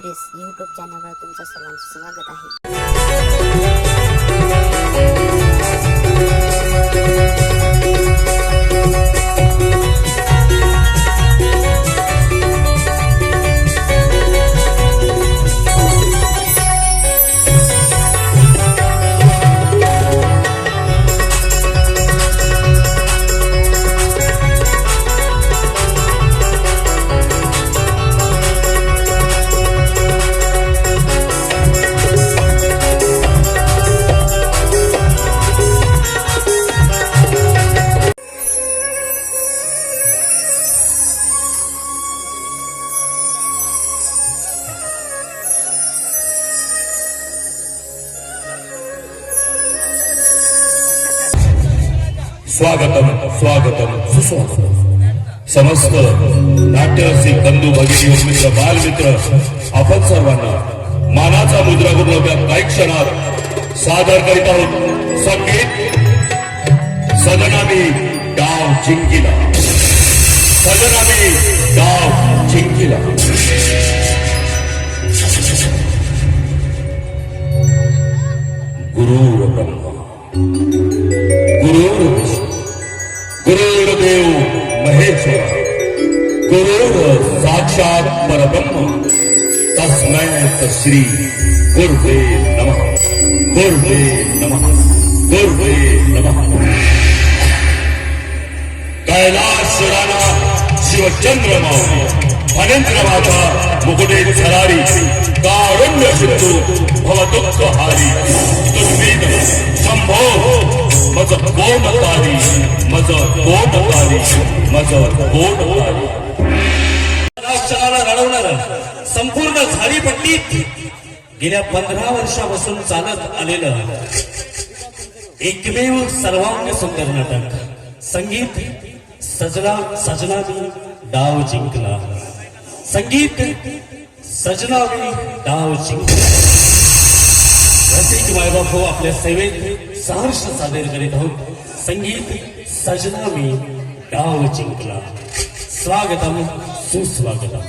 Express YouTube चॅनलवर तुमचं सर्वांचं स्वागत आहे। स्वागतम स्वागतम सुस्वागतम। समस्त नाट्यरसिक बंधू भगिनी मित्र बालमित्र आपण सर्वांना मानाचा मुद्रा गुणवत्या काही क्षणात सादर करीत आहोत। संगीत सदनामी डाव जिंकिला, सदनामी डाव जिंकिला। गुरुर ब्रह्मा गुरुर विष्णू गुरुर्देव महेश्वर गुरुर साक्षात परब्रह्म तस्मै श्री गुरुवे नमः गुरुवे नमः गुरुवे नमः। कैलास राणा शिवचंद्र माऊली अनंतराचा मुकुटे झरारी कारुण्य सिंधू भवदुःख हारी दुर्वेद शंभो मज कोटकारी मज कोटकारी मज कोटकारी। राष्ट्राला रडवणार संपूर्ण झाडीपट्टीत गेल्या 15 वर्षापासून चालत आलेलं एकमेव सर्वांग सुंदर नाटक संगीत सजनावी डाव जिंकला। संगीत सजनावी डाव जिंकला। रसिक मायबाप हो आपल्या सेवेत सहर्ष सादर करीत आहोत। संगीत सजनावी डाव जिंकला। स्वागतम सुस्वागतम।